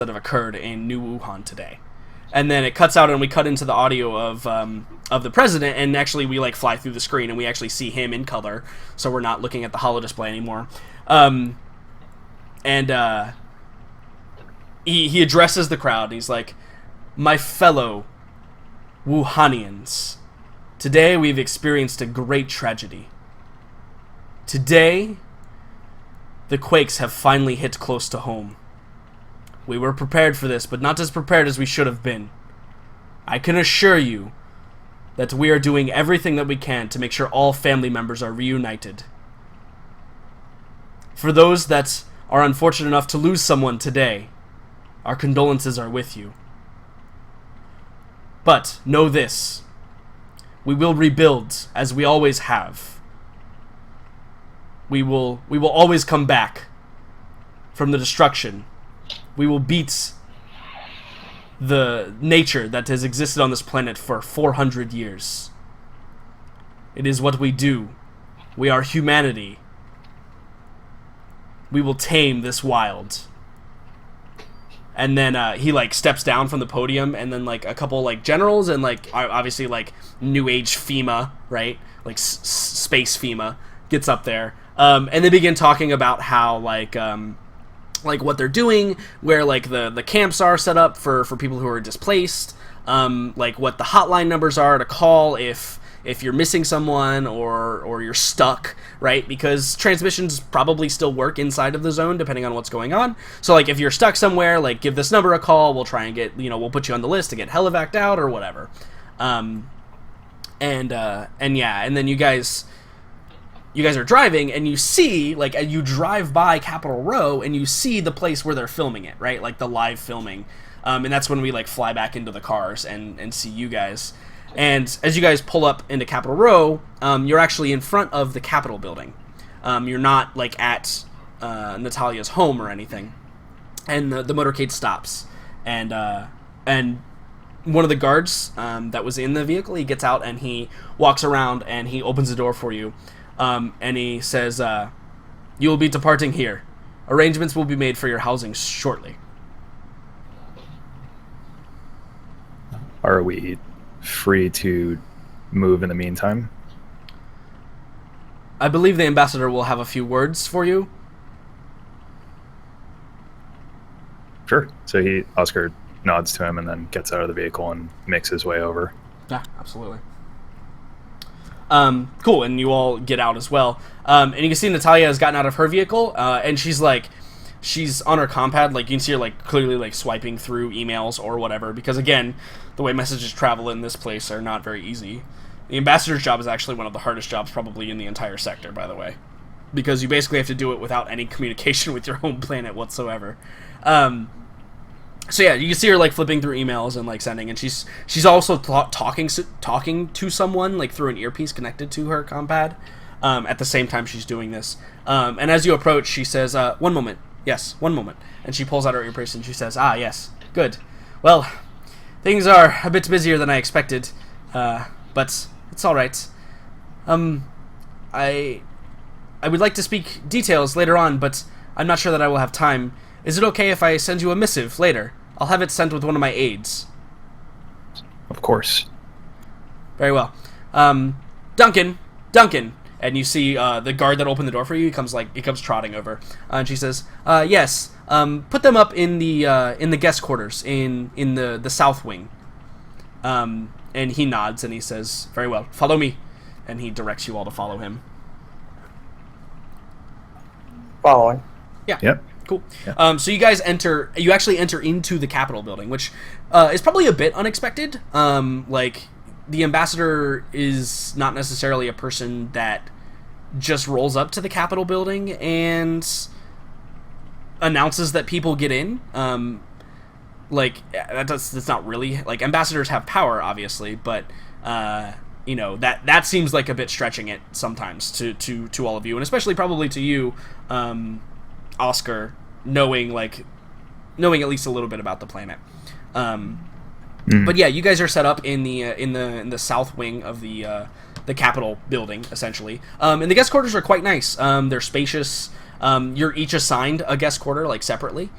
that have occurred in New Wuhan today. And then it cuts out, and we cut into the audio of the president, and actually we like fly through the screen, and we actually see him in color, so we're not looking at the holo display anymore. He addresses the crowd, and he's like, "My fellow Wuhanians, today we've experienced a great tragedy. Today, the quakes have finally hit close to home. We were prepared for this, but not as prepared as we should have been. I can assure you that we are doing everything that we can to make sure all family members are reunited. For those that are unfortunate enough to lose someone today, our condolences are with you. But know this, we will rebuild as we always have. We will always come back from the destruction. We will beat the nature that has existed on this planet for 400 years. It is what we do. We are humanity. We will tame this wild." And then he like steps down from the podium, and then like a couple like generals and like obviously like new age FEMA, right? Like space FEMA gets up there, and they begin talking about how like what they're doing, where like the camps are set up for people who are displaced, like what the hotline numbers are to call if you're missing someone or you're stuck, right? Because transmissions probably still work inside of the zone depending on what's going on. So like if you're stuck somewhere, like give this number a call. We'll try and get, we'll put you on the list to get helevac'd out or whatever. And then you guys are driving, and you see, like, you drive by Capitol Row, and you see the place where they're filming it, right? Like, the live filming. And that's when we, like, fly back into the cars and see you guys. And as you guys pull up into Capitol Row, you're actually in front of the Capitol building. You're not, like, at Natalia's home or anything. And the motorcade stops. And one of the guards that was in the vehicle, he gets out, and he walks around, and he opens the door for you. And he says, "You will be departing here. Arrangements will be made for your housing shortly." Are we free to move in the meantime? I believe the ambassador will have a few words for you. Sure. So Oscar nods to him and then gets out of the vehicle and makes his way over. Yeah, absolutely. Cool, and you all get out as well. And you can see Natalia has gotten out of her vehicle, and she's on her compad, like, you can see her, like, clearly, like, swiping through emails or whatever, because, again, the way messages travel in this place are not very easy. The ambassador's job is actually one of the hardest jobs probably in the entire sector, by the way, because you basically have to do it without any communication with your home planet whatsoever. So yeah, you can see her like flipping through emails and like sending, and she's also talking to someone like through an earpiece connected to her compad at the same time she's doing this. And as you approach, she says, "One moment, yes, one moment," and she pulls out her earpiece and she says, "Ah, yes, good. Well, things are a bit busier than I expected, but it's all right. I would like to speak details later on, but I'm not sure that I will have time. Is it okay if I send you a missive later? I'll have it sent with one of my aides." Of course. Very well. Duncan, and you see the guard that opened the door for you. He comes trotting over, and she says, "Yes. Put them up in the guest quarters in the south wing." And he nods and he says, "Very well. Follow me," and he directs you all to follow him. Following. Yeah. Yep. Cool. Yeah. So you actually enter into the Capitol building, which is probably a bit unexpected. Like, the ambassador is not necessarily a person that just rolls up to the Capitol building and announces that people get in. That's not really, like, ambassadors have power, obviously, but that seems like a bit stretching it sometimes to all of you, and especially probably to you, Oscar, knowing at least a little bit about the planet. But yeah, you guys are set up in the south wing of the Capitol building, essentially. And the guest quarters are quite nice. They're spacious. You're each assigned a guest quarter, like, separately.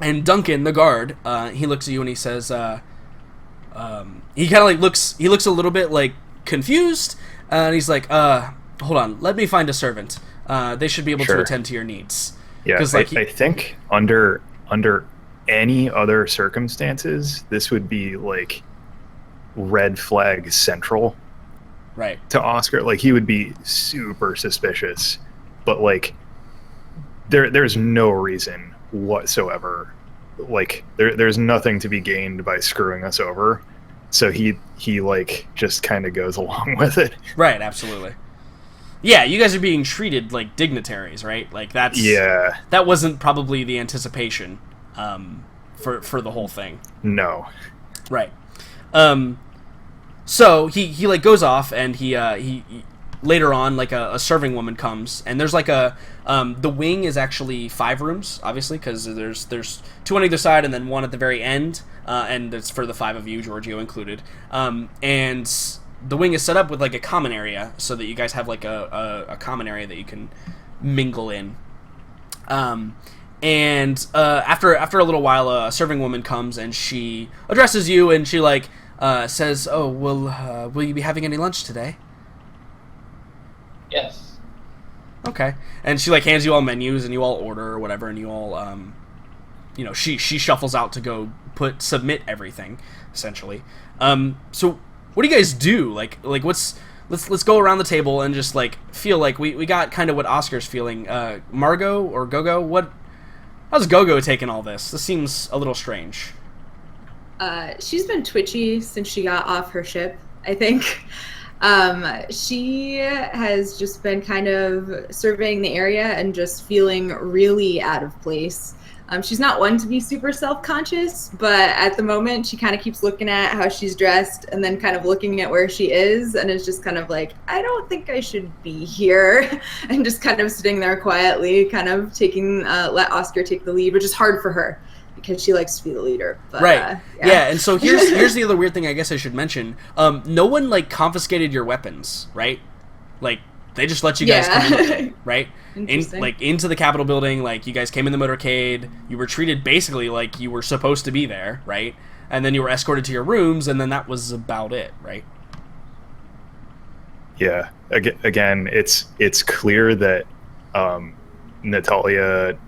And Duncan, the guard, he looks at you and he says, he kind of like looks a little bit like confused, and he's like, hold on, let me find a servant. They should be able to attend to your needs. Yeah, like, I think under any other circumstances, this would be like red flag central, right, to Oscar. Like, he would be super suspicious, but like there's no reason whatsoever. Like, there's nothing to be gained by screwing us over, so he like just kind of goes along with it. Right, absolutely. Yeah, you guys are being treated like dignitaries, right? Like, that wasn't probably the anticipation for the whole thing. No. Right. So he like goes off, and he later on, like, a serving woman comes, and there's like the wing is actually 5 rooms, obviously, because there's 2 on either side and then 1 at the very end, and it's for the 5 of you, Giorgio included. And the wing is set up with like a common area, so that you guys have like a common area that you can mingle in. And after a little while, a serving woman comes, and she addresses you, and she like says, "Oh, will you be having any lunch today?" Yes. Okay. And she like hands you all menus, and you all order or whatever, and you all she shuffles out to go submit everything, essentially. So what do you guys do? Like let's go around the table and just like feel like we got kind of what Oscar's feeling. Margot or Gogo, how's Gogo taking all this? This seems a little strange. She's been twitchy since she got off her ship, I think. She has just been kind of surveying the area and just feeling really out of place. She's not one to be super self-conscious, but at the moment she kind of keeps looking at how she's dressed and then kind of looking at where she is, and is just kind of like, I don't think I should be here, and just kind of sitting there quietly, kind of let Oscar take the lead, which is hard for her because she likes to be the leader. But, right. Yeah, and so here's the other weird thing I guess I should mention. No one like confiscated your weapons, right? Like, they just let you guys come in, right? Into the Capitol building. Like, you guys came in the motorcade. You were treated basically like you were supposed to be there, right? And then you were escorted to your rooms, and then that was about it, right? Yeah. Again, it's clear that Natalia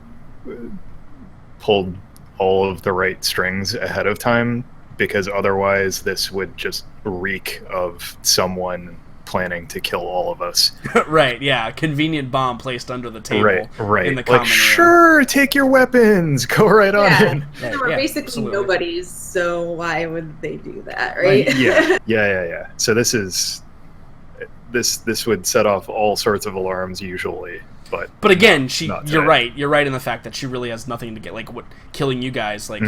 pulled all of the right strings ahead of time, because otherwise this would just reek of someone planning to kill all of us. Right, yeah. Convenient bomb placed under the table. Right. In the common room. Sure, take your weapons. Go right on in. Right, we're basically absolutely nobodies, so why would they do that, right? Yeah. So this would set off all sorts of alarms usually. But again, you're right. You're right in the fact that she really has nothing to get, like, killing you guys. Like,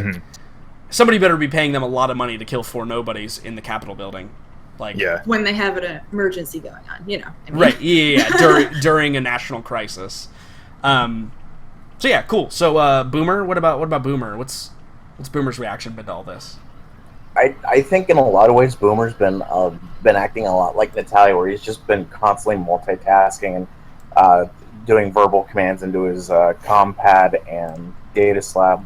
somebody better be paying them a lot of money to kill 4 nobodies in the Capitol building. Like, when they have an emergency going on, I mean. Right? Yeah. during a national crisis. So yeah, cool. So Boomer, what about Boomer? What's Boomer's reaction been to all this? I think in a lot of ways Boomer's been acting a lot like Natalia, where he's just been constantly multitasking and doing verbal commands into his comm pad and data slab.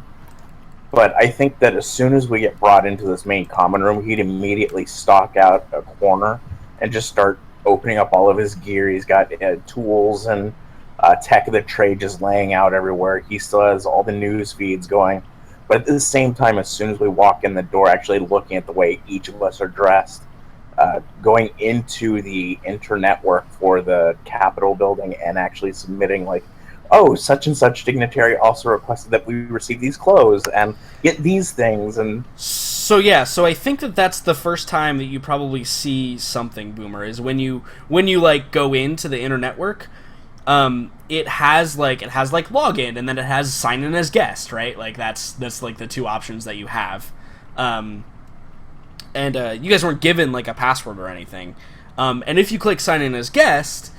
But I think that as soon as we get brought into this main common room, he'd immediately stalk out a corner and just start opening up all of his gear. He's got tools and tech of the trade just laying out everywhere. He still has all the news feeds going. But at the same time, as soon as we walk in the door, actually looking at the way each of us are dressed, going into the internetwork for the Capitol building and actually submitting, like, oh, such and such dignitary also requested that we receive these clothes and get these things. And so I think that that's the first time that you probably see something, Boomer, is when you like go into the internetwork. It has login, and then it has sign in as guest, right? Like, that's like the 2 options that you have. And you guys weren't given like a password or anything. And if you click sign in as guest,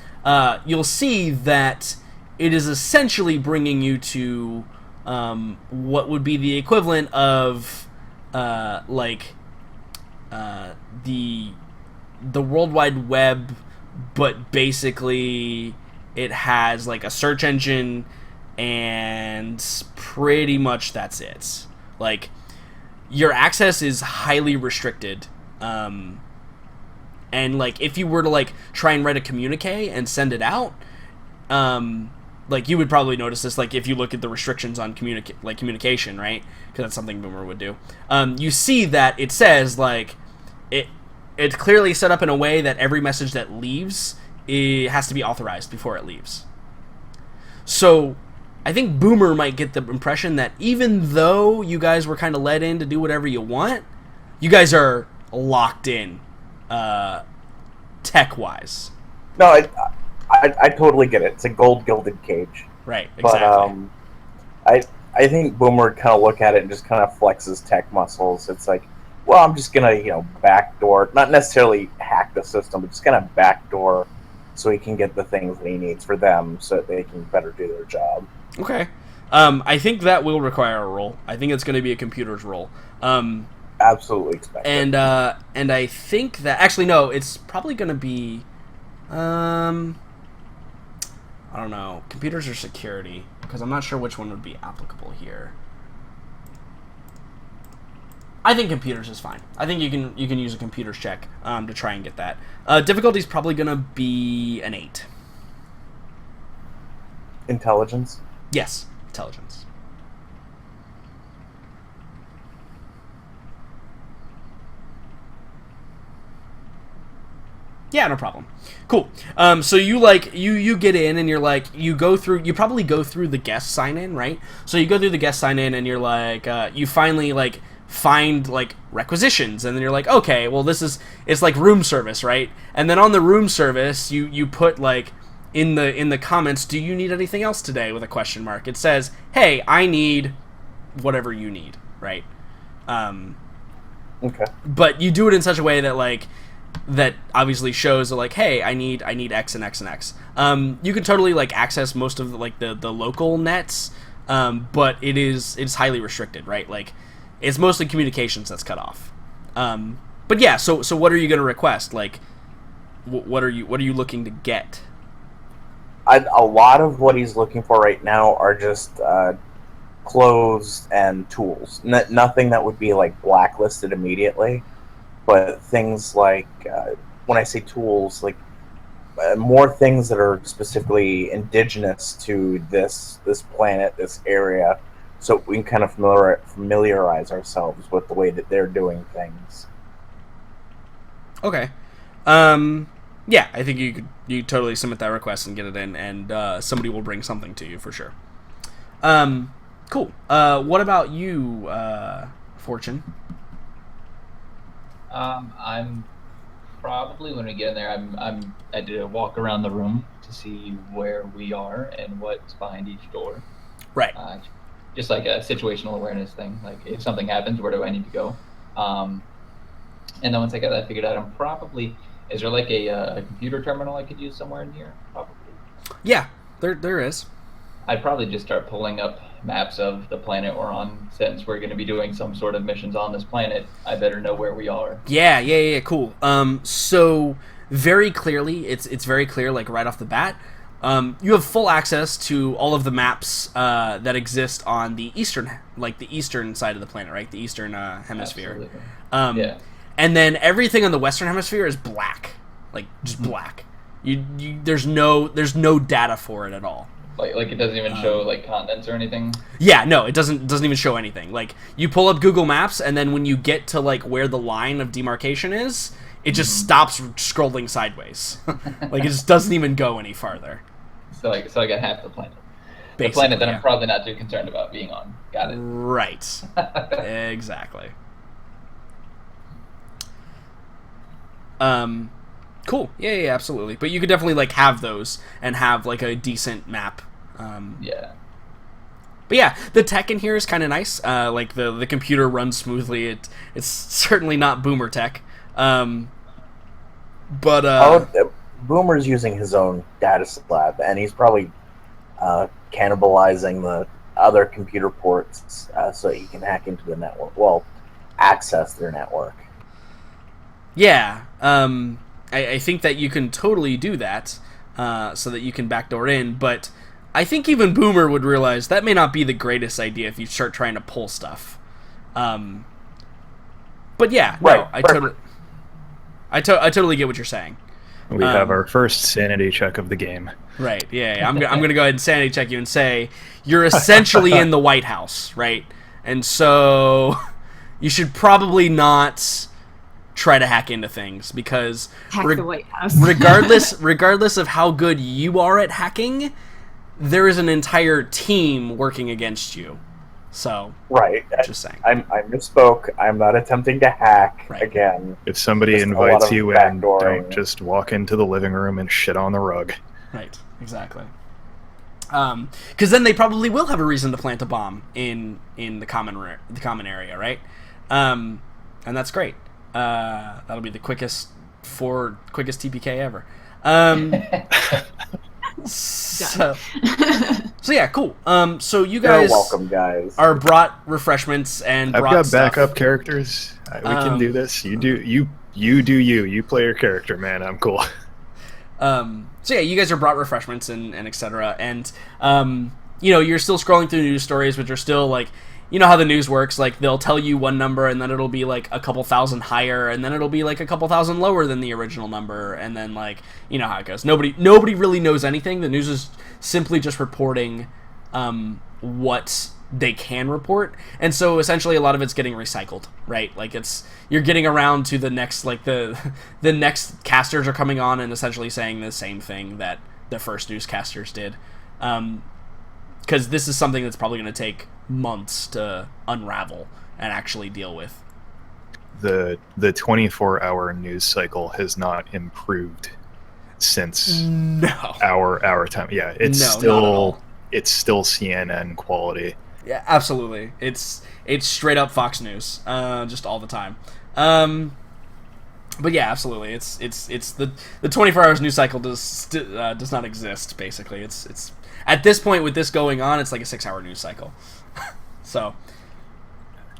you'll see that it is essentially bringing you to what would be the equivalent of the World Wide Web, but basically it has like a search engine and pretty much that's it. Like, your access is highly restricted, and like if you were to like try and write a communique and send it out, like you would probably notice this, like if you look at the restrictions on communication, right? Because that's something Boomer would do. You see that it says like it's clearly set up in a way that every message that leaves, it has to be authorized before it leaves. So I think Boomer might get the impression that even though you guys were kind of let in to do whatever you want, you guys are locked in, tech-wise. No, I totally get it. It's a gold-gilded cage. Right, exactly. But I think Boomer would kind of look at it and just kind of flex his tech muscles. It's like, well, I'm just going to, backdoor, not necessarily hack the system, but just kind of backdoor so he can get the things that he needs for them so that they can better do their job. Okay. I think that will require a roll. I think it's going to be a computer's roll. Absolutely expect and I think that... Actually, no, it's probably going to be... I don't know. Computers or security? Because I'm not sure which one would be applicable here. I think computers is fine. I think you can use a computers check to try and get that. Difficulty is probably going to be an 8. Intelligence? Yes, intelligence. Yeah, no problem. Cool. So you get in and you're like, you probably go through the guest sign in, right? So you go through the guest sign in and you're like, you finally like find like requisitions, and then you're like, okay, well it's like room service, right? And then on the room service, you put like in the comments, do you need anything else today, with a question mark. It says, hey, I need whatever you need, right? Okay. But you do it in such a way that like that obviously shows that like, hey, I need X and X and X. You can totally like access most of the local nets, but it's highly restricted, right? Like it's mostly communications that's cut off. But yeah, so what are you going to request? Like, what are you looking to get? A lot of what he's looking for right now are just clothes and tools. Nothing that would be like blacklisted immediately, but things like when I say tools, like more things that are specifically indigenous to this planet, this area, so we can kind of familiarize ourselves with the way that they're doing things. Okay. Yeah, I think you totally submit that request and get it in, and somebody will bring something to you for sure. Cool. What about you, Fortune? I'm probably, when we get in there, I did a walk around the room to see where we are and what's behind each door. Right. Just like a situational awareness thing. Like if something happens, where do I need to go? And then once I got that figured out, I'm probably... Is there like a computer terminal I could use somewhere in here? Probably. Yeah, there is. I'd probably just start pulling up maps of the planet we're on. Since we're going to be doing some sort of missions on this planet, I better know where we are. Yeah, cool. So very clearly, it's very clear, like right off the bat. You have full access to all of the maps that exist on the eastern side of the planet, right? The eastern hemisphere. Absolutely. Yeah. And then everything on the western hemisphere is black, like just black. There's no data for it at all. Like it doesn't even show like continents or anything. Yeah, no, it doesn't even show anything. Like you pull up Google Maps, and then when you get to like where the line of demarcation is, it just stops scrolling sideways. Like it just doesn't even go any farther. So I got half the planet. Basically, the planet that I'm probably not too concerned about being on. Got it. Right. Exactly. Cool. Yeah, absolutely. But you could definitely like have those and have like a decent map. Yeah. But yeah, the tech in here is kind of nice. Like the computer runs smoothly. It's certainly not Boomer tech. Boomer's using his own data slab, and he's probably cannibalizing the other computer ports so he can hack into the network. Well, access their network. Yeah, I think that you can totally do that, so that you can backdoor in. But I think even Boomer would realize that may not be the greatest idea if you start trying to pull stuff. But yeah, no, Right. I totally get what you're saying. We have our first sanity check of the game. Right. Yeah. I'm going to go ahead and sanity check you and say you're essentially in the White House, right? And so you should probably not try to hack into things because Hack the White House. regardless of how good you are at hacking, there is an entire team working against you. So, Right. just saying. I misspoke. I'm not attempting to hack Right. again. If somebody Just a lot invites of you in, backdooring. don't just walk into the living room and shit on the rug. Right, exactly. Because then they probably will have a reason to plant a bomb in the common area, right? And that's great. That'll be the quickest TPK ever. So yeah, cool. So you You're guys welcome, guys. are brought refreshments and I've brought got stuff. backup characters. We can do this. You do you. You play your character, man. I'm cool. So yeah, you guys are brought refreshments and etc. And you're still scrolling through news stories, which are still like, you know how the news works. Like they'll tell you one number, and then it'll be like a couple thousand higher, and then it'll be like a couple thousand lower than the original number, and then like you know how it goes. Nobody really knows anything. The news is simply just reporting what they can report, and so essentially a lot of it's getting recycled, right? Like you're getting around to the next, like the next casters are coming on and essentially saying the same thing that the first newscasters did, because this is something that's probably going to take months to unravel and actually deal with. The 24-hour news cycle has not improved since No. our time. Yeah, it's No, not at all. still CNN quality. Yeah, absolutely. It's straight up Fox News, just all the time. But yeah, absolutely. It's the 24 hours news cycle does not exist. Basically, it's at this point with this going on, it's like a 6-hour news cycle. So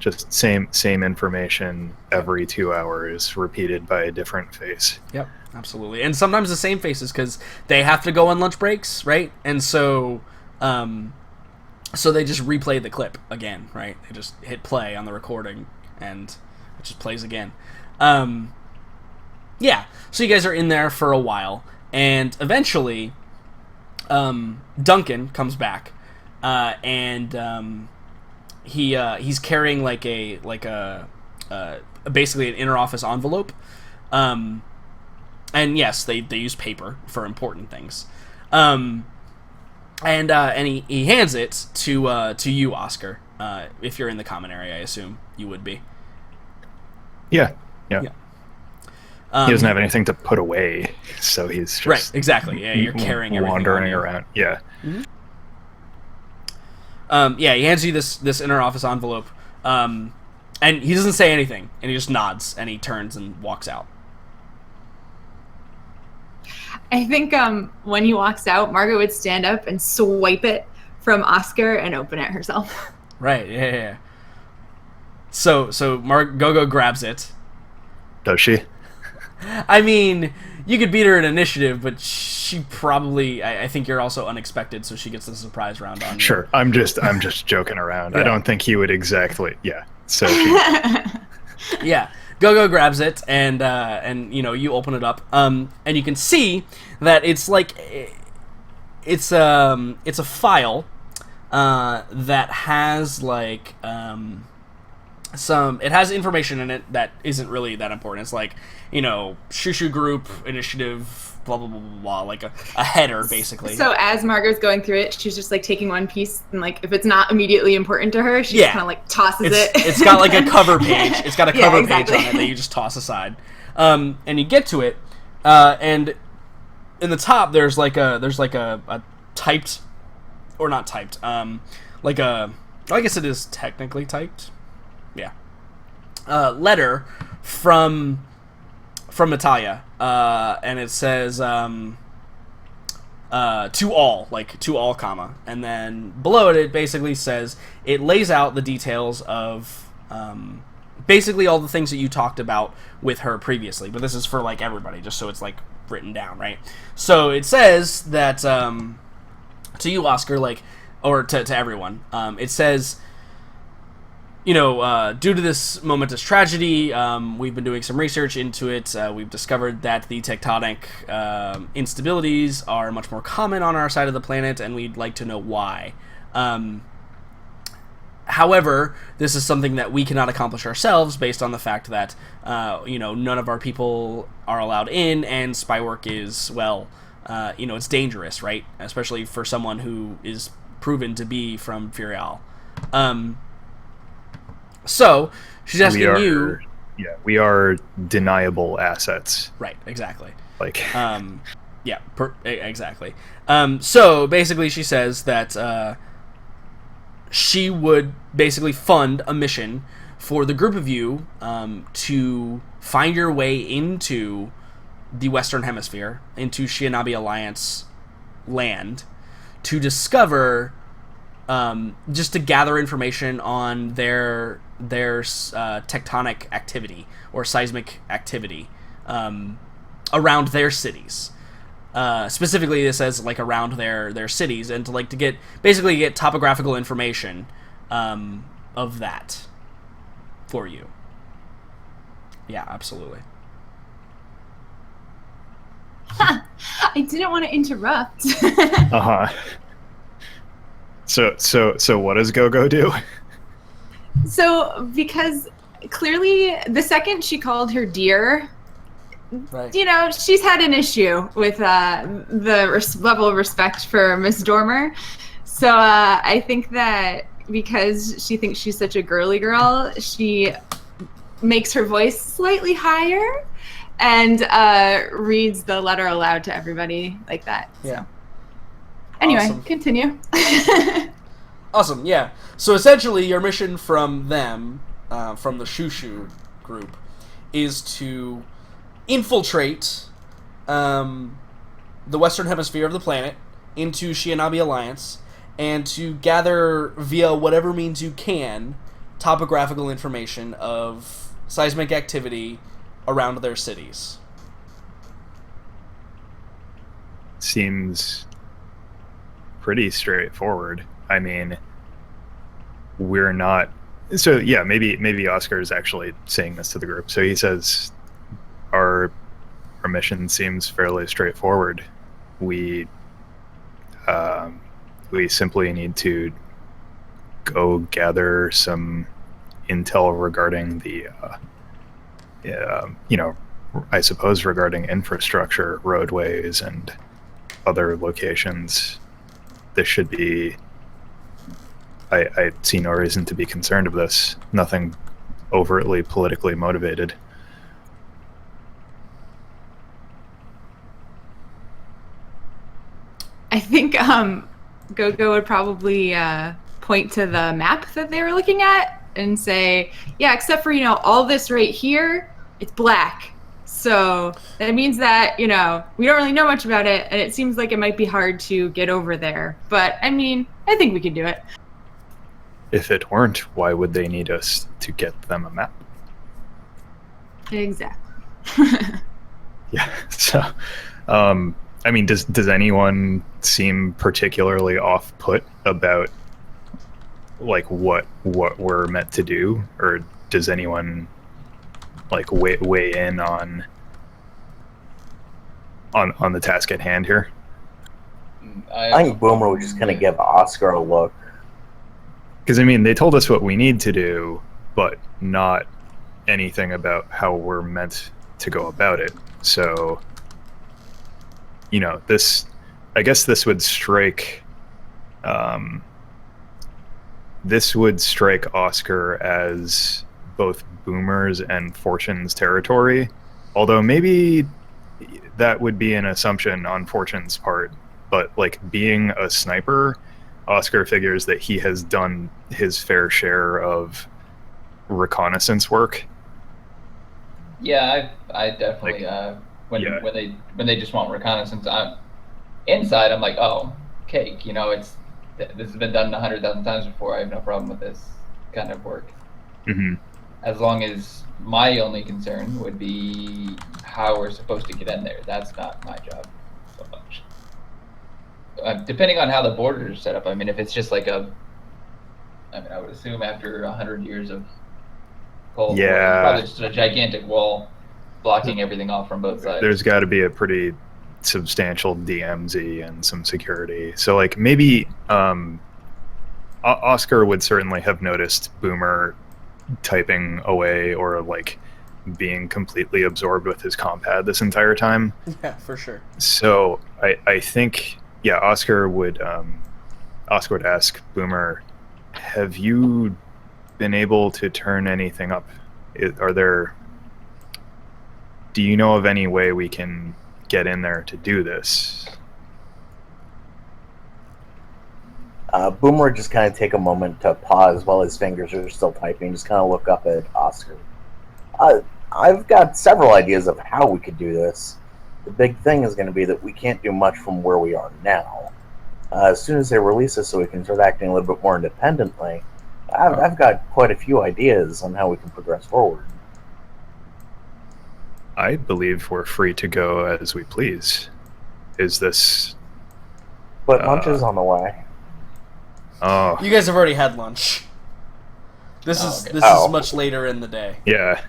Just same information every 2 hours, repeated by a different face. Yep, absolutely. And sometimes the same faces because they have to go on lunch breaks, right? And so they just replay the clip again, right? They just hit play on the recording and it just plays again. Yeah, so you guys are in there for a while, and eventually Duncan comes back, and he's carrying like a basically an inner office envelope, and yes, they use paper for important things, and he hands it to you, Oscar. If you're in the common area, I assume you would be. Yeah. He doesn't have Um, anything to put away, so he's just Right, exactly. Yeah, you're carrying everything wandering on you. around. Yeah. Yeah, he hands you this inner office envelope, and he doesn't say anything, and he just nods, and he turns and walks out. I think when he walks out, Margaret would stand up and swipe it from Oscar and open it herself. Right, yeah. So Gogo grabs it. Does she? I mean, you could beat her in initiative, but she probably... I think you're also unexpected, so she gets the surprise round on you. Sure. I'm just joking around. Yeah. I don't think he would exactly. Yeah. So she, Yeah, Gogo grabs it, and you open it up, and you can see that it's like it's a file that has like it has information in it that isn't really that important. It's like Shushu group initiative, blah blah blah blah blah, like a header basically. So as Margaret's going through it, she's just like taking one piece, and like if it's not immediately important to her, she just kind of like tosses it. It's got like a cover page. It's got a Yeah, cover exactly. page on it that you just toss aside. And you get to it, and in the top there's like a typed, or not typed, like a, I guess it is technically typed. Yeah. Letter from Natalia, and it says to all, comma, and then below it basically says, it lays out the details of basically all the things that you talked about with her previously, but this is for like everybody, just so it's like written down, right? So it says that to you, Oscar, like, or to everyone. It says, due to this momentous tragedy, we've been doing some research into it. We've discovered that the tectonic instabilities are much more common on our side of the planet, and we'd like to know why. However, this is something that we cannot accomplish ourselves based on the fact that, none of our people are allowed in, and spy work is, it's dangerous, right? Especially for someone who is proven to be from Furial. So, she's asking you... Yeah, we are deniable assets. Right, exactly. Like... exactly. So, basically, she says that... she would basically fund a mission for the group of you to find your way into the Western Hemisphere, into Shianabi Alliance land, to discover, just to gather information on their tectonic activity or seismic activity around their cities. Specifically, this says like around their cities, and to get topographical information of that for you. Yeah, absolutely. I didn't want to interrupt. So what does Go-Go do? So, because clearly the second she called her dear, right, she's had an issue with the level of respect for Miss Dormer. So I think that because she thinks she's such a girly girl, she makes her voice slightly higher and reads the letter aloud to everybody like that. Yeah. So. Anyway, awesome. Continue. Awesome, yeah. So essentially, your mission from them, from the Shushu group, is to infiltrate the Western Hemisphere of the planet into Shianabi Alliance, and to gather, via whatever means you can, topographical information of seismic activity around their cities. Seems pretty straightforward. I mean, we're not... So, yeah, maybe Oscar is actually saying this to the group. So he says, our mission seems fairly straightforward. We simply need to go gather some intel regarding the, I suppose regarding infrastructure, roadways, and other locations. This should be... I see no reason to be concerned of this. Nothing overtly politically motivated. I think Go-Go would probably point to the map that they were looking at and say, yeah, except for, all this right here, it's black. So that means that, we don't really know much about it, and it seems like it might be hard to get over there. But, I think we could do it. If it weren't, why would they need us to get them a map? Exactly. Yeah, so... does anyone seem particularly off-put about what we're meant to do, or does anyone weigh in on the task at hand here? I think Boomer was just gonna give Oscar a look. Because they told us what we need to do, but not anything about how we're meant to go about it. So, I guess this would strike Oscar as both Boomer's and Fortune's territory, although maybe that would be an assumption on Fortune's part. But being a sniper, Oscar figures that he has done his fair share of reconnaissance work. Yeah, I definitely when they just want reconnaissance, I'm inside. I'm like, oh, cake. This has been done 100,000 times before. I have no problem with this kind of work. Mm-hmm. As long as my only concern would be how we're supposed to get in there. That's not my job so much. depending on how the borders are set up. I mean, if it's just like I would assume after 100 years of Cold War, it's probably just a gigantic wall blocking everything off from both sides. There's got to be a pretty substantial DMZ and some security. So like maybe Oscar would certainly have noticed Boomer typing away or like being completely absorbed with his compad this entire time. Yeah, for sure. So I think Oscar would ask Boomer, have you been able to turn anything up? Do you know of any way we can get in there to do this? Boomer would just kind of take a moment to pause while his fingers are still typing, just kind of look up at Oscar. I've got several ideas of how we could do this. The big thing is going to be that we can't do much from where we are now. As soon as they release us so we can start acting a little bit more independently, I've got quite a few ideas on how we can progress forward. I believe we're free to go as we please. Is this... But lunch is on the way. Oh. You guys have already had lunch. This is much later in the day. Yeah.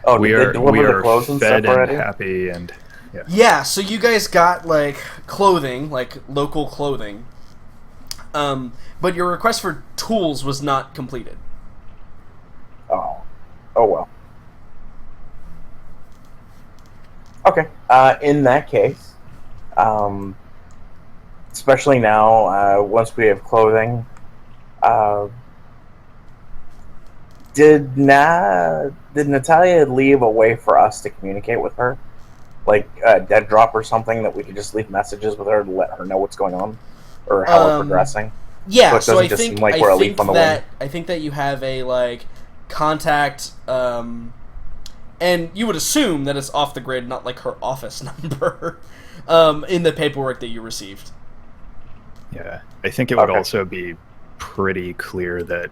Oh, we did are they deliver the clothes and fed stuff and already? happy and Yeah, so you guys got like clothing, like local clothing. But your request for tools was not completed. Oh well. Okay. In that case, especially now, once we have clothing, did Natalia leave a way for us to communicate with her, like a dead drop or something that we could just leave messages with her to let her know what's going on or how we're progressing? Yeah, so I think I think that you have a like contact, and you would assume that it's off the grid, not like her office number, in the paperwork that you received. Yeah, I think it would also be pretty clear that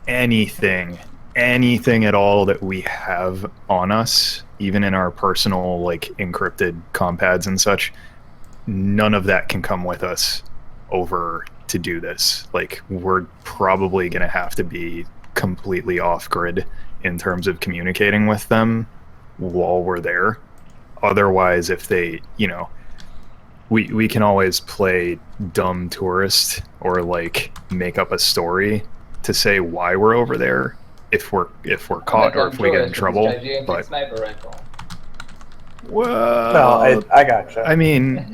anything at all that we have on us, even in our personal like encrypted compads and such, none of that can come with us over to do this. Like, we're probably going to have to be completely off grid in terms of communicating with them while we're there. Otherwise, if they, we can always play dumb tourist or like make up a story to say why we're over there if we're caught or if we get in trouble. But sniper rifle. Well, no, I gotcha. I mean,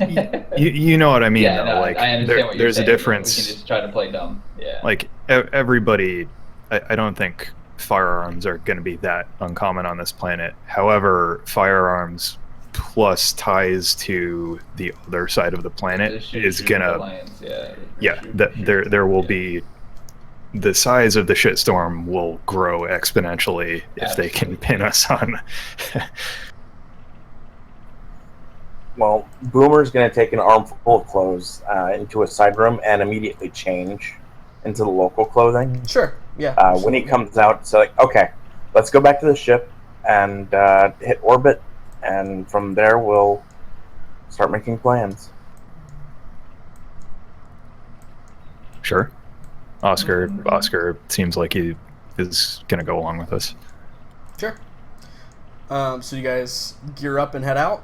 you know what I mean. Yeah, though. no, like, I understand what you're there's saying. a difference. We can just try to play dumb. Yeah. Like everybody, I don't think firearms are going to be that uncommon on this planet. However, firearms plus ties to the other side of the planet is gonna, there will be, the size of the shitstorm will grow exponentially if they can pin us on. Well, Boomer's going to take an armful of clothes into a side room and immediately change into the local clothing. Sure, yeah. When he comes out, so like, okay, let's go back to the ship and hit orbit, and from there we'll start making plans. Sure. Oscar seems like he is going to go along with us. Sure. So you guys gear up and head out?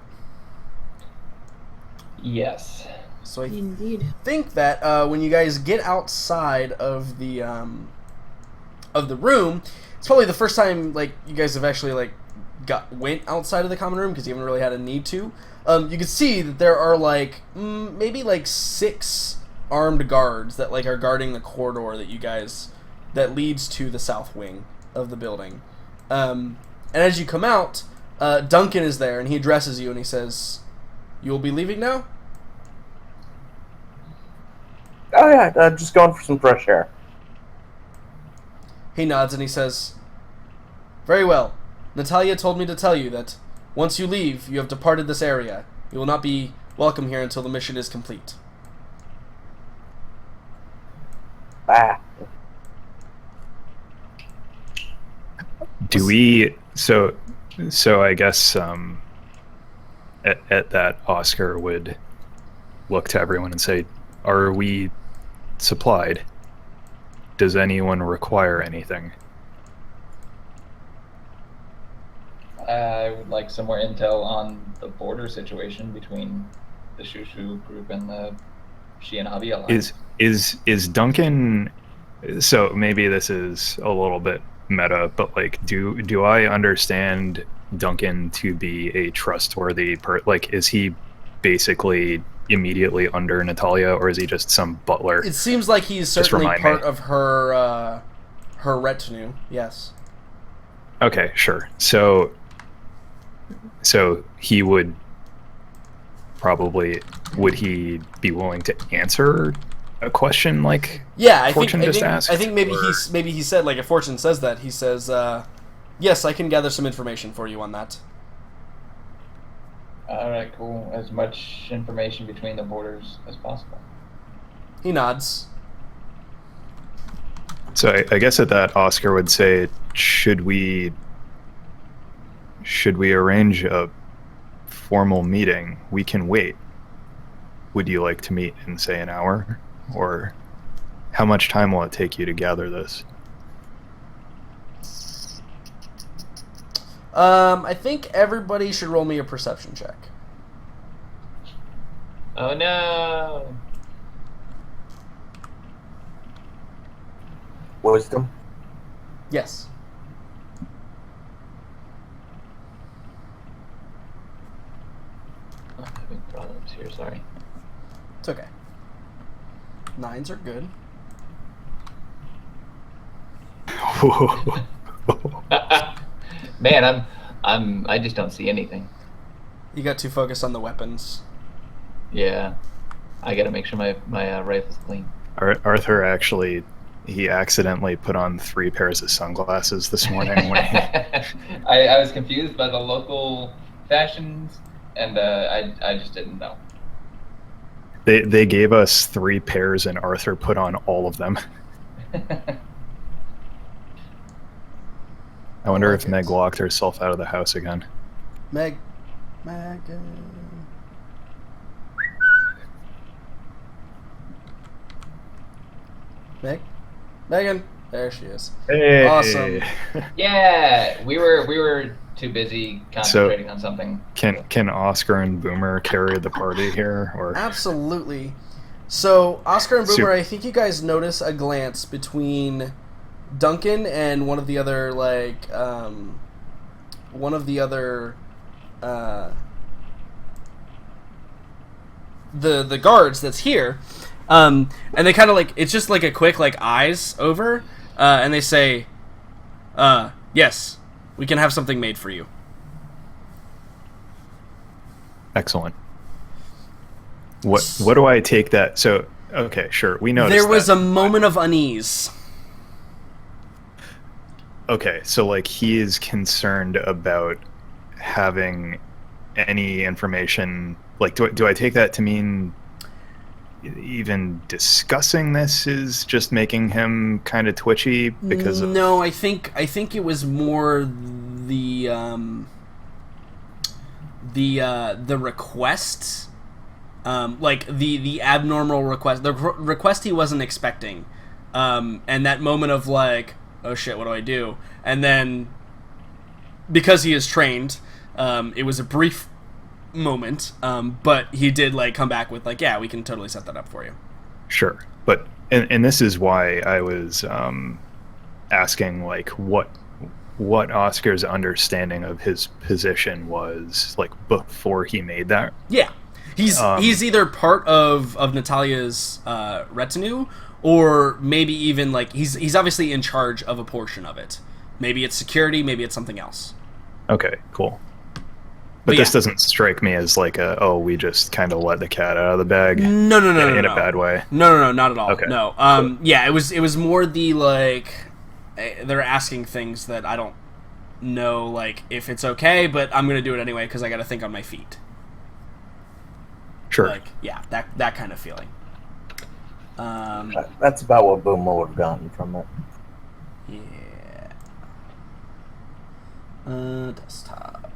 Yes. So I Indeed. think that when you guys get outside of the room, it's probably the first time like you guys have actually like went outside of the common room because you haven't really had a need to. You can see that there are like maybe like 6 armed guards that like are guarding the corridor that leads to the south wing of the building. And as you come out, Duncan is there and he addresses you and he says, "You will be leaving now?" Oh yeah, just going for some fresh air. He nods and he says, "Very well. Natalia told me to tell you that once you leave, you have departed this area. You will not be welcome here until the mission is complete." Ah. Do we? So I guess at that, Oscar would look to everyone and say, "Are we supplied? Does anyone require anything?" I would like some more intel on the border situation between the Shushu group and the Shianabi alliance. Is Duncan? So maybe this is a little bit meta, but like, do I understand Duncan to be a trustworthy like, is he basically immediately under Natalia, or is he just some butler? It seems like he's Just certainly remind part me. of her her retinue. Yes. Okay, sure. So he would he be willing to answer a question like Yeah, I Fortune think just asked? I think maybe or- he said, like, if Fortune says that, he says, yes, I can gather some information for you on that. All right, cool. As much information between the borders as possible. He nods. So I guess at that, Oscar would say, should we arrange a formal meeting? We can wait. Would you like to meet in, say, an hour? Or how much time will it take you to gather this? I think everybody should roll me a perception check. Oh no! Wisdom. Yes. I'm having problems here, sorry. It's okay. 9s are good. Man, I just don't see anything. You got too focused on the weapons. Yeah. I gotta make sure my rifle's clean. Arthur actually, he accidentally put on 3 pairs of sunglasses this morning. When he, I was confused by the local fashions, and I just didn't know. they gave us 3 pairs, and Arthur put on all of them. I wonder if Meg locked herself out of the house again. Megan. Megan. There she is. Hey. Awesome. Yeah, we were too busy concentrating on something. Can Oscar and Boomer carry the party here, or Absolutely. So, Oscar and Boomer, Super. I think you guys notice a glance between Duncan and one of the other, the guards that's here, and they kind of like, it's just like a quick like eyes over, and they say, yes, we can have something made for you. excellent? What do I take that? So okay, sure, we noticed There was that. a moment of unease. Okay, so like he is concerned about having any information. Like, do I take that to mean even discussing this is just making him kind of twitchy because of... No, I think it was more the request, like the abnormal request, the request he wasn't expecting, and that moment of like, oh shit, what do I do? And then because he is trained, it was a brief moment, but he did like come back with like, yeah, we can totally set that up for you. Sure, but and this is why I was asking like what Oscar's understanding of his position was like before he made that. Yeah, he's either part of Natalia's retinue, or maybe even like he's obviously in charge of a portion of it. Maybe it's security, maybe it's something else. Okay, cool. But yeah. this doesn't strike me as like we just kind of let the cat out of the bag. No, in a bad way. No, not at all. Okay, No. cool. Yeah, it was more the like they're asking things that I don't know like if it's okay, but I'm gonna do it anyway because I got to think on my feet. Sure. Like yeah, that kind of feeling. That's about what Boomer would have gotten from it. Yeah. Desktop.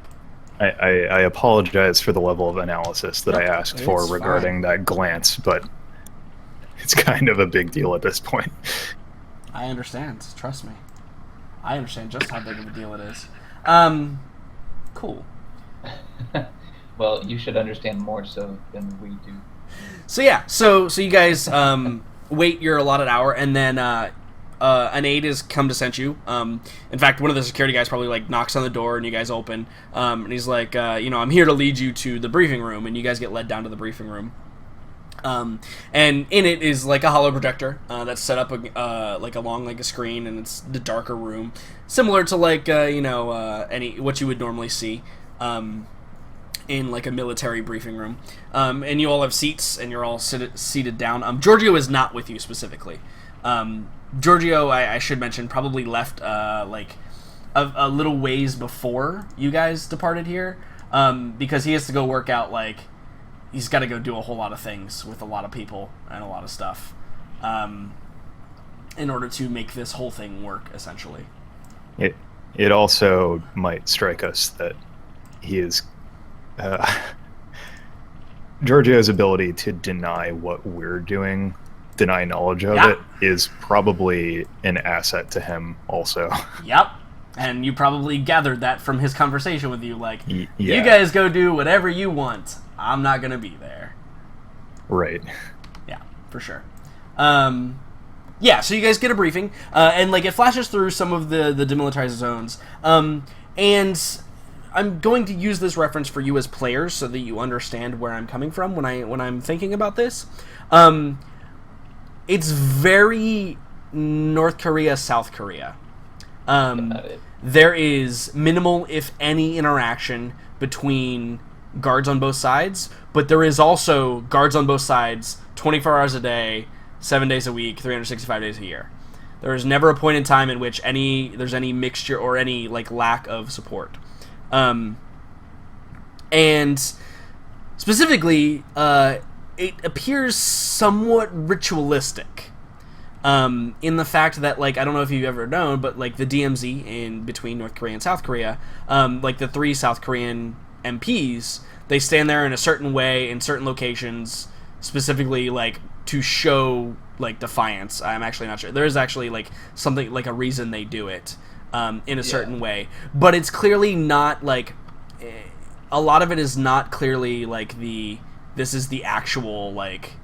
I apologize for the level of analysis that I asked for it's regarding that glance, but it's kind of a big deal at this point. I understand. Trust me. I understand just how big of a deal it is. Cool. Well, you should understand more so than we do. So yeah, so you guys wait your allotted hour, and then an aide has come to send you. In fact, one of the security guys probably like knocks on the door, and you guys open. And he's like, I'm here to lead you to the briefing room, and you guys get led down to the briefing room. And in it is like a hollow projector that's set up like along like a screen, and it's the darker room, similar to like any what you would normally see in like a military briefing room. And you all have seats, and you're all seated down. Giorgio is not with you specifically. Giorgio, I should mention, probably left like a little ways before you guys departed here, because he has to go work out, like, he's got to go do a whole lot of things with a lot of people and a lot of stuff in order to make this whole thing work, essentially. It also might strike us that he is... Giorgio's ability to deny what we're doing, deny knowledge of it, is probably an asset to him also. Yep. And you probably gathered that from his conversation with you, like, Yeah. You guys go do whatever you want. I'm not going to be there. Right. Yeah, for sure. Yeah, so you guys get a briefing, and like it flashes through some of the demilitarized zones. And I'm going to use this reference for you as players so that you understand where I'm coming from when I'm thinking about this. It's very North Korea, South Korea. There is minimal, if any, interaction between guards on both sides, but there is also guards on both sides 24 hours a day, 7 days a week, 365 days a year. There is never a point in time in which there's any mixture or any like lack of support. And specifically, it appears somewhat ritualistic. In the fact that, like, I don't know if you've ever known, but like the DMZ in between North Korea and South Korea, like the 3 South Korean MPs, they stand there in a certain way in certain locations, specifically like to show like defiance. I'm actually not sure. There is actually like something like a reason they do it in a certain way, but it's clearly not like a lot of it is not clearly like this is the actual like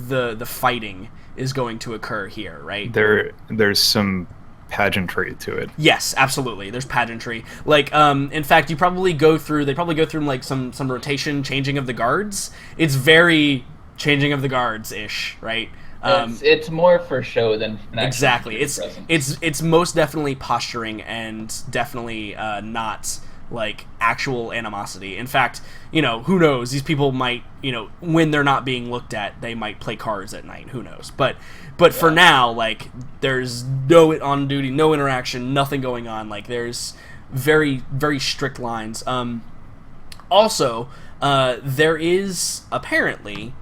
the fighting is going to occur here, right? There's some pageantry to it. Yes, absolutely. There's pageantry. Like, in fact, they probably go through like some rotation, changing of the guards. It's very changing of the guards-ish, right? It's more for show than an exactly. It's most definitely posturing and definitely not like actual animosity. In fact, who knows? These people might, when they're not being looked at, they might play cards at night. Who knows? But for now, like, there's no on duty, no interaction, nothing going on. Like, there's very, very strict lines. Also, there is apparently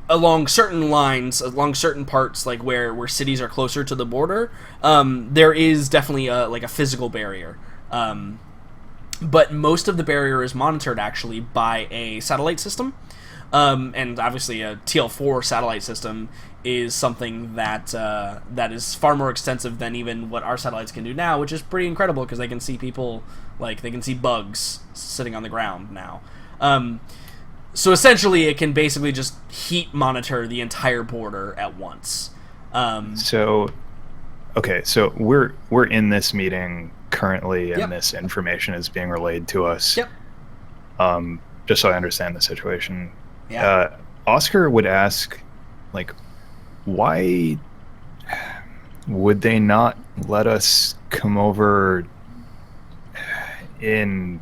along certain lines, along certain parts, like where cities are closer to the border, there is definitely a physical barrier. But most of the barrier is monitored actually by a satellite system. And obviously a TL4 satellite system is something that is far more extensive than even what our satellites can do now, which is pretty incredible because they can see people, like they can see bugs sitting on the ground now. So essentially it can basically just heat monitor the entire border at once. So we're in this meeting currently, and this information is being relayed to us. Yep. Just so I understand the situation. Yeah. Oscar would ask, like, why would they not let us come over in...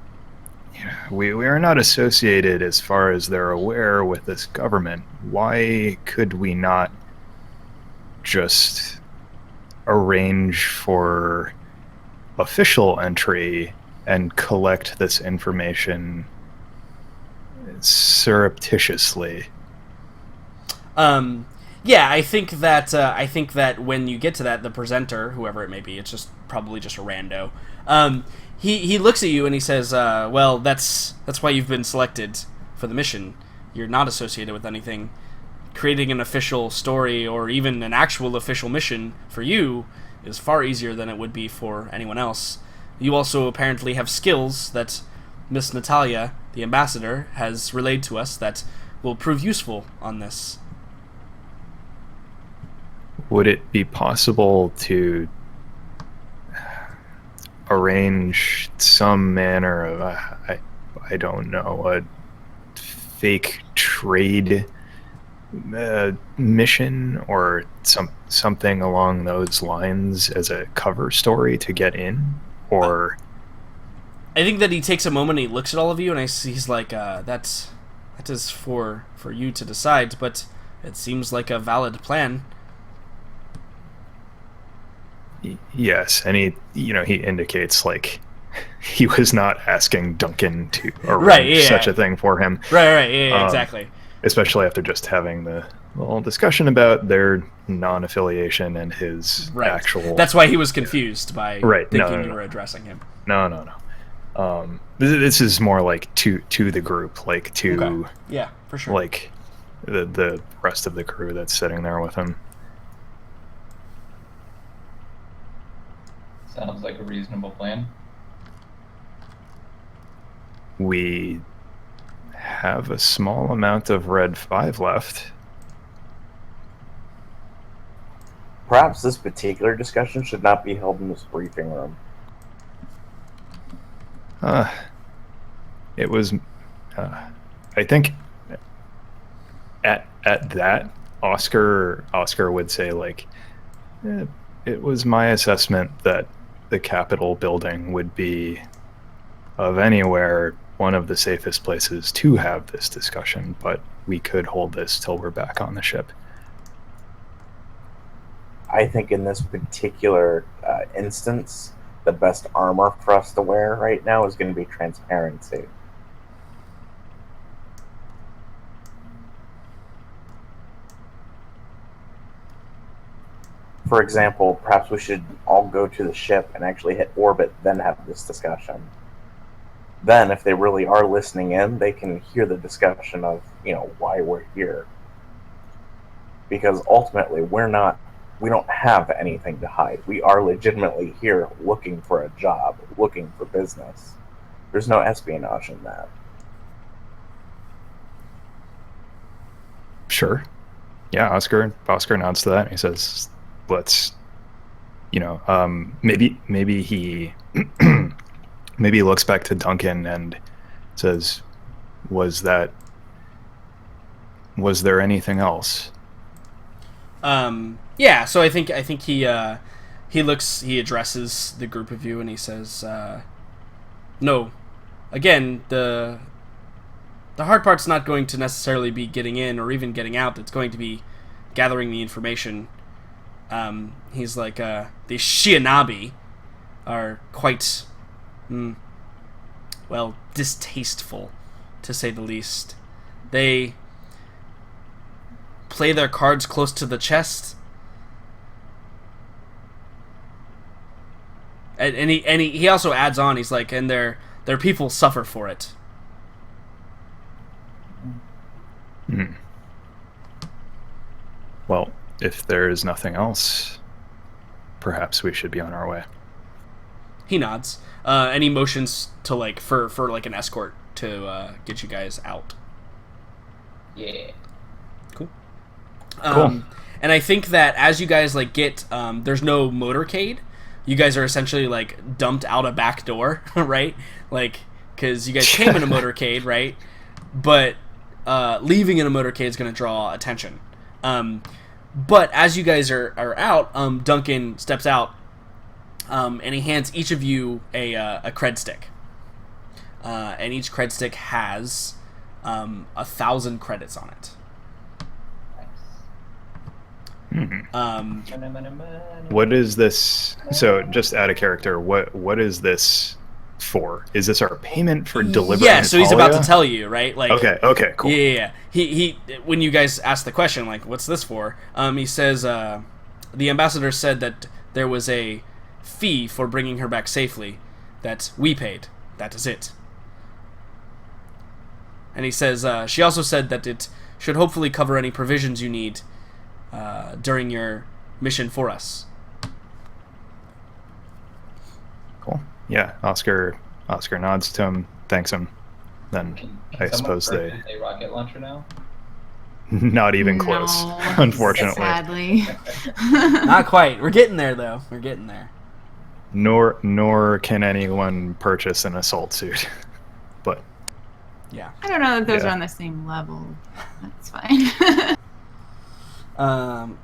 We are not associated, as far as they're aware, with this government. Why could we not just arrange for official entry and collect this information surreptitiously? Yeah, I think that when you get to that, the presenter, whoever it may be, it's just probably just a rando. He looks at you and he says, "Well, that's why you've been selected for the mission. You're not associated with anything. Creating an official story or even an actual official mission for you is far easier than it would be for anyone else. You also apparently have skills that Miss Natalia, the ambassador, has relayed to us that will prove useful on this." Would it be possible to arrange some manner of, I don't know, a fake trade mission or something along those lines as a cover story to get in? Or I think that he takes a moment and he looks at all of you and he's like, that is for you to decide, but it seems like a valid plan. yes, and he indicates like he was not asking Duncan to arrange such a thing for him. Right, yeah, exactly. Especially after just having the little discussion about their non-affiliation and his actual... That's why he was confused by thinking you were No. addressing him. No. This is more like to the group, like to... Okay. Yeah, for sure. Like the rest of the crew that's sitting there with him. Sounds like a reasonable plan. We have a small amount of Red 5 left. Perhaps this particular discussion should not be held in this briefing room. It was, I think, at that, Oscar would say, like, it was my assessment that the Capitol building would be, of anywhere, one of the safest places to have this discussion, but we could hold this till we're back on the ship. I think in this particular instance, the best armor for us to wear right now is going to be transparency. For example, perhaps we should all go to the ship and actually hit orbit, then have this discussion. Then, if they really are listening in, they can hear the discussion of, why we're here. Because ultimately, we don't have anything to hide. We are legitimately here looking for a job, looking for business. There's no espionage in that. Sure. Yeah, Oscar nods to that and he says, let's, maybe he maybe he looks back to Duncan and says, was there anything else? Yeah, so I think he addresses the group of you and he says, no, again, the hard part's not going to necessarily be getting in or even getting out. It's going to be gathering the information. He's like, the Shihanabi are quite, distasteful, to say the least. They play their cards close to the chest. And he also adds on, he's like, and their people suffer for it. Well, if there is nothing else, perhaps we should be on our way. He nods, and he motions to for an escort to get you guys out. Yeah. Cool. Cool. And I think that as you guys get, there's no motorcade. You guys are essentially dumped out a back door, right? Because you guys came in a motorcade, right? But leaving in a motorcade is going to draw attention. But as you guys are out, Duncan steps out, and he hands each of you a cred stick. And each cred stick has 1,000 credits on it. What is this? So, just out of character, what is this for? Is this our payment for delivering? Yeah, so he's about to Natalia? tell you, right? Like, Okay, cool. Yeah. He when you guys asked the question, like, what's this for? He says, the ambassador said that there was a fee for bringing her back safely that we paid. That is it. And he says, she also said that it should hopefully cover any provisions you need during your mission for us. Cool. Yeah, Oscar nods to him, thanks him. Then Can I someone suppose purchase a rocket launcher now? not even close, No, unfortunately. Sadly. Not quite. We're getting there, though. We're getting there. Nor can anyone purchase an assault suit. But Yeah. I don't know if those Yeah. are on the same level. That's fine.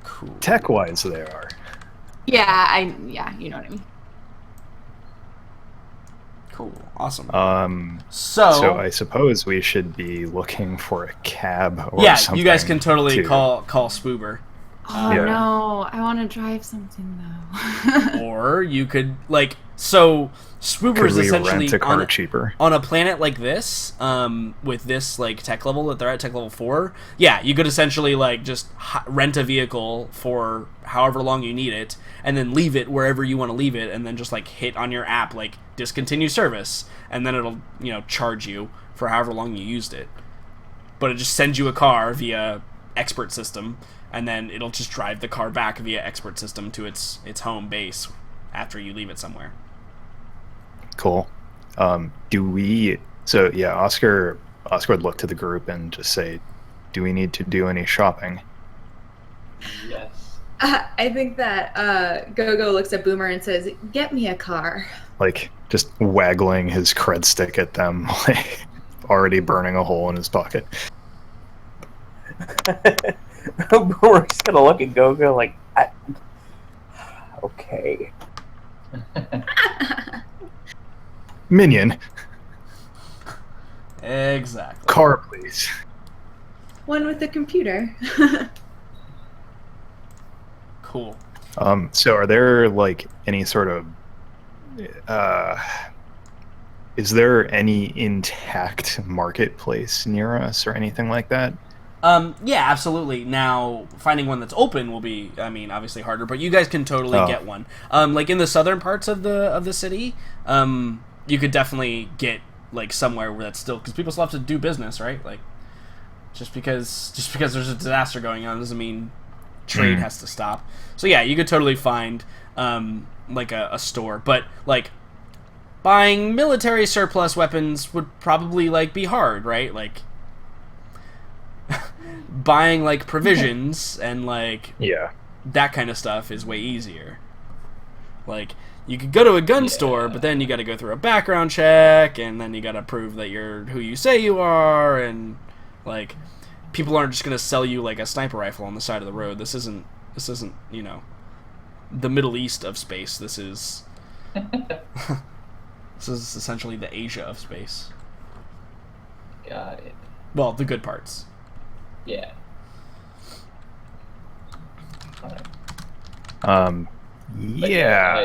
Cool. tech-wise, they are. yeah, you know what I mean. Cool. Awesome. So I suppose we should be looking for a cab or yeah, something. you guys can totally to- call Spoober. Oh Yeah. no, I want to drive something though. Or you could, like, so Could Spoober's we essentially rent a car cheaper? on a planet like this, with this, like, tech level that they're at, tech level 4, yeah, you could essentially, like, just rent a vehicle for however long you need it, and then leave it wherever you want to leave it, and then just, like, hit on your app, like, discontinue service, and then it'll, charge you for however long you used it. But it just sends you a car via expert system, and then it'll just drive the car back via expert system to its home base after you leave it somewhere. Cool. So yeah, Oscar would look to the group and just say, do we need to do any shopping? Yes. I think that Gogo looks at Boomer and says, "Get me a car." Like, just waggling his cred stick at them, like, already burning a hole in his pocket. We're just gonna look at Gogo like, okay. Minion, Exactly. car, please. One with the computer. Cool. So are there, like, any sort of is there any intact marketplace near us or anything like that? Yeah, absolutely. Now, finding one that's open will be, obviously harder, but you guys can totally Oh. get one. Like, in the southern parts of the city, you could definitely get, like, somewhere where that's still, because people still have to do business, right? Like, just because there's a disaster going on doesn't mean trade has to stop. So yeah, you could totally find, like, a store, but, like, buying military surplus weapons would probably, like, be hard, right? Like, buying, like, provisions and, like, Yeah. that kind of stuff is way easier. Like, you could go to a gun store, but then you got to go through a background check, and then you got to prove that you're who you say you are, and, like, people aren't just going to sell you, like, a sniper rifle on the side of the road. This isn't the Middle East of space. This is this is essentially the Asia of space. Got it. Well, the good parts. Yeah. Alright. Yeah.